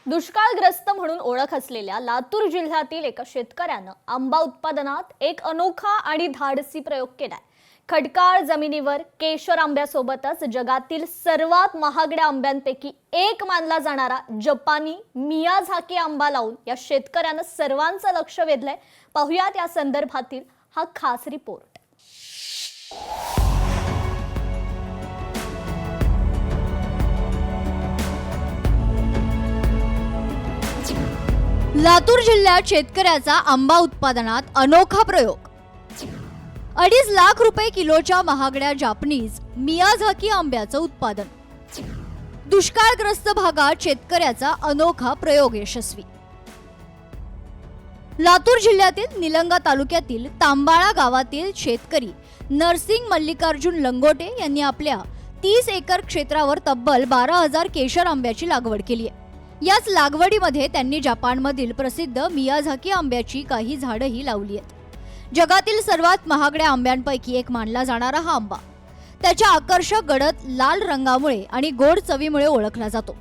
दुष्काळग्रस्त म्हणून ओळख असलेल्या लातूर जिल्ह्यातील एका शेतकऱ्यानं आंबा उत्पादनात एक अनोखा आणि धाडसी प्रयोग केलाय। खडकाळ जमिनीवर केशर आंब्यासोबतच जगातील सर्वात महागड्या आंब्यांपैकी एक मानला जाणारा जपानी मियाझाकी आंबा लावून या शेतकऱ्यानं सर्वांचं लक्ष वेधलंय। पाहुयात या संदर्भातील हा खास रिपोर्ट। लातूर जिल्ह्यात शेतकऱ्याचा आंबा उत्पादनात अनोखा प्रयोग। 2.5 लाख रुपये किलोच्या महागड्या जापनीज मियाझाकी आंब्याचं उत्पादन। दुष्काळग्रस्त भागात शेतकऱ्याचा अनोखा प्रयोग यशस्वी। लातूर जिल्ह्यातील निलंगा तालुक्यातील तांबाळा गावातील शेतकरी नरसिंग मल्लिकार्जुन लंगोटे यांनी आपल्या 30 एकर क्षेत्रावर तब्बल 12,000 केशर आंब्याची लागवड केली आहे। याच लागवडीमध्ये त्यांनी जपानमधील प्रसिद्ध मियाझाकी आंब्याची काही झाडंही लावली आहेत। जगातील सर्वात महागड्या आंब्यांपैकी एक मानला जाणारा हा आंबा त्याच्या आकर्षक गडद लाल रंगामुळे आणि गोड चवीमुळे ओळखला जातो।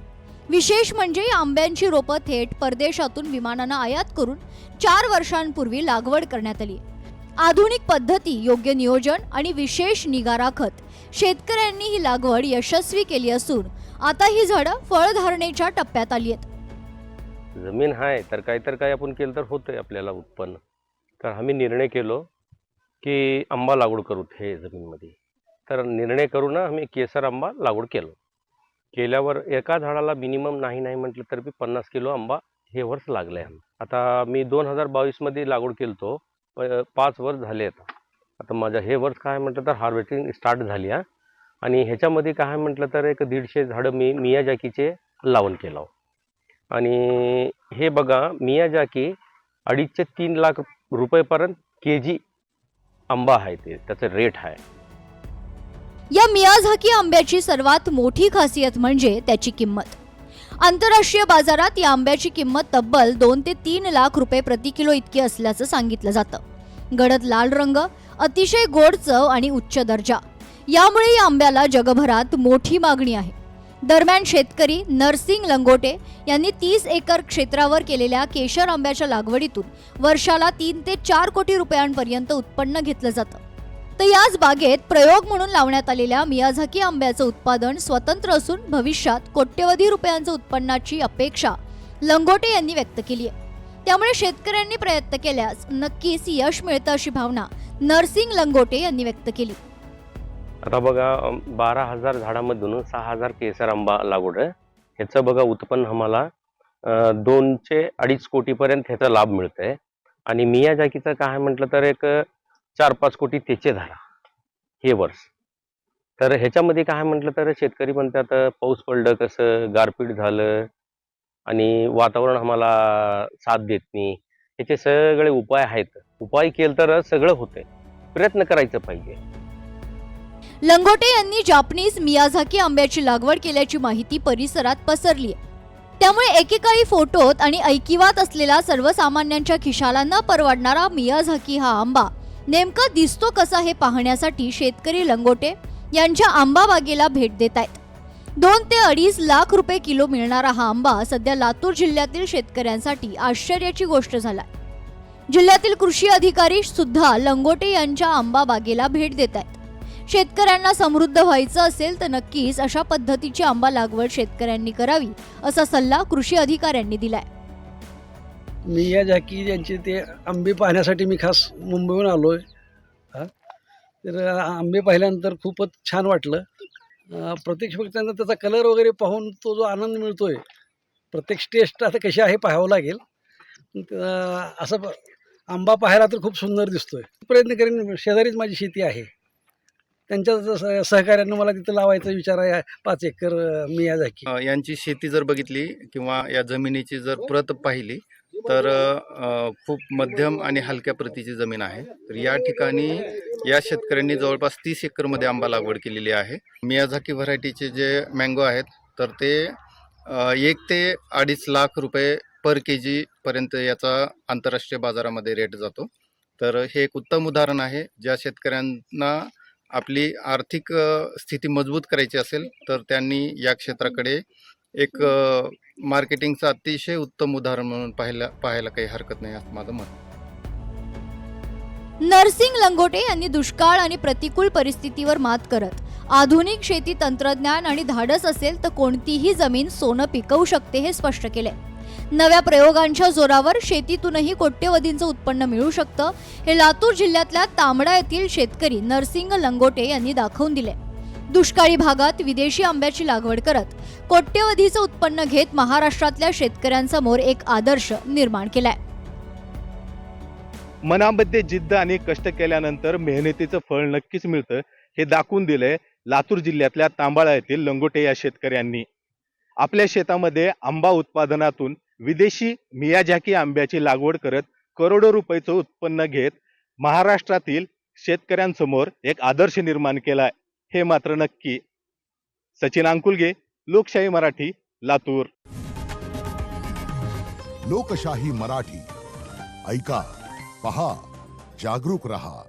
विशेष म्हणजे या आंब्यांची रोपं थेट परदेशातून विमानानं आयात करून 4 वर्षांपूर्वी लागवड करण्यात आली। आधुनिक पद्धती, योग्य नियोजन आणि विशेष निगा राखत शेतकऱ्यांनी ही लागवड यशस्वी केली असून आता ही झाडं फळधारणेच्या टप्प्यात आली आहेत। जमीन आहे तर काय आपण केलं तर होतंय आपल्याला उत्पन्न। तर आम्ही निर्णय केलो की आंबा लागवड करू हे जमीनमध्ये। तर निर्णय करून आम्ही केसर आंबा लागवड केल्यावर एका झाडाला मिनिमम नाही म्हटलं तर 50 किलो आंबा हे वर्ष लागले। आता मी 2022 मध्ये लागवड केलतो, 5 वर्ष झाले आता माझं हे वर्ष काय म्हटलं तर हार्वेस्टिंग स्टार्ट झाली आहे। आणि ह्याच्यामध्ये काय म्हटलं तर एक 150 झाडं मी मियाझाकीचे लावण केलं। आणि हे बघा, मियाझाकी 2.5 ते 3 लाख रुपयेपर्यंत केजी आंबा आहे, त्याचं रेट आहे। या मियाझाकी आंब्याची सर्वात मोठी खासियत म्हणजे त्याची किंमत। आंतरराष्ट्रीय बाजारात या आंब्याची किंमत तब्बल 2 ते 3 लाख रुपये प्रति किलो इतकी असल्याचं सांगितलं जातं। गडद लाल रंग, अतिशय गोड चव आणि उच्च दर्जा यामुळे या आंब्याला जगभरात मोठी मागणी आहे। दरम्यान शेतकरी नरसिंग लंगोटे यांनी 30 एकर क्षेत्रावर केलेल्या केशर आंब्याच्या लागवडीतून वर्षाला 3 ते 4 कोटी रुपयांपर्यंत उत्पन्न घेतलं जातं। तर याच बागेत प्रयोग म्हणून लावण्यात आलेल्या मियाझाकी आंब्याचं उत्पादन स्वतंत्र असून भविष्यात कोट्यवधी रुपयांचं उत्पन्नाची अपेक्षा लंगोटे यांनी व्यक्त केली आहे। त्यामुळे शेतकऱ्यांनी प्रयत्न केल्यास नक्कीच यश मिळतं अशी भावना नरसिंग लंगोटे यांनी व्यक्त केली। आता बघा, 12,000 झाडामधून 6,000 केसर आंबा लागवड आहे। ह्याचं बघा उत्पन्न आम्हाला 2 ते 2.5 कोटीपर्यंत ह्याचा लाभ मिळतंय। आणि मियाझाकीचं काय म्हटलं तर एक 4-5 कोटी त्याचे झाला हे वर्ष। तर ह्याच्यामध्ये काय म्हटलं तर शेतकरी म्हणतात पाऊस पडलं कसं, गारपीट झालं आणि वातावरण आम्हाला साथ देत नाही, ह्याचे सगळे उपाय आहेत। उपाय केलं तर सगळं होतंय, प्रयत्न करायचं पाहिजे। लंगोटे यांनी जापनीज मियाझाकी आंब्याची लागवड केल्याची माहिती परिसरात पसरली आहे। त्यामुळे एकेकाळी फोटोत आणि ऐकिवात असलेला सर्वसामान्यांच्या खिशाला न परवडणारा मियाझाकी हा आंबा नेमका दिसतो कसा हे पाहण्यासाठी शेतकरी लंगोटे यांच्या आंबा बागेला भेट देत आहेत। 2 ते 2.5 लाख रुपये किलो मिळणारा हा आंबा सध्या लातूर जिल्ह्यातील शेतकऱ्यांसाठी आश्चर्याची गोष्ट झाला। जिल्ह्यातील कृषी अधिकारी सुद्धा लंगोटे यांच्या आंबा बागेला भेट देत आहेत। शेतकऱ्यांना समृद्ध व्हायचं असेल तर नक्कीच अशा पद्धतीची आंबा लागवड शेतकऱ्यांनी करावी असा सल्ला कृषी अधिकाऱ्यांनी दिलाय। मियाझाकी यांचे ते आंबे पाहण्यासाठी मी खास मुंबईहून आलोय। तर आंबे पाहिल्यानंतर खूपच छान वाटलं। प्रत्यक्ष बघताना त्याचा कलर वगैरे पाहून तो जो आनंद मिळतोय, प्रत्यक्ष टेस्ट आता कशी आहे पाहावं लागेल। असं आंबा पाहायला तर खूप सुंदर दिसतोय। प्रयत्न करेन, शेजारीच माझी शेती आहे, त्यांच्या सहकार्यानं मला तिथं लावायचा विचार आहे 5 एकर मियाझाकी। यांची शेती जर बघितली किंवा या जमिनीची जर प्रत पाहिली तर खूप मध्यम आणि हलक्या प्रतीची जमीन आहे। तर या ठिकाणी या शेतकऱ्यांनी जवळपास 30 एकरमध्ये आंबा लागवड केलेली आहे। मियाझाकी व्हरायटीचे जे मँगो आहेत तर ते 1 ते 2.5 लाख रुपये पर केजी पर्यंत याचा आंतरराष्ट्रीय बाजारामध्ये रेट जातो। तर हे एक उत्तम उदाहरण आहे, ज्या शेतकऱ्यांना आपली आर्थिक स्थिती मजबूत करायची असेल तर त्यांनी या क्षेत्राकडे एक मार्केटिंगचं अतिशय उत्तम उदाहरण म्हणून पाहायला काही हरकत नाही असं माझं मत. नरसिंग लंगोटे यांनी दुष्काळ आणि प्रतिकूल परिस्थितीवर मात करत आधुनिक शेती तंत्रज्ञान आणि धाडस असेल तर कोणतीही जमीन सोनं पिकवू शकते हे स्पष्ट केले. नव्या प्रयोगांच्या जोरावर शेतीतूनही कोट्यवधींचं उत्पन्न मिळू शकतं हे लातूर जिल्ह्यातल्या तांबडा येथील शेतकरी नरसिंग लंगोटे यांनी दाखवून दिले. दुष्काळी भागात विदेशी आंब्याची लागवड करत कोट्यवधीचं उत्पन्न घेत महाराष्ट्रातल्या शेतकऱ्यांसमोर एक आदर्श निर्माण केलाय. मनामध्ये जिद्द आणि कष्ट केल्यानंतर मेहनतीचं फळ नक्कीच मिळतं हे दाखवून दिलंय लातूर जिल्ह्यातल्या तांबाळा येथील लंगोटे या शेतकऱ्यांनी. आपल्या शेतामध्ये आंबा उत्पादनातून विदेशी मियाझाकी आंब्याची लागवड करत करोडो रुपयाचं उत्पन्न घेत महाराष्ट्रातील शेतकऱ्यांसमोर एक आदर्श निर्माण केलाय हे मात्र नक्की. सचिन अंकुलगे, लोकशाही मराठी, लातूर. लोकशाही मराठी ऐका, पहा, जागरूक रहा.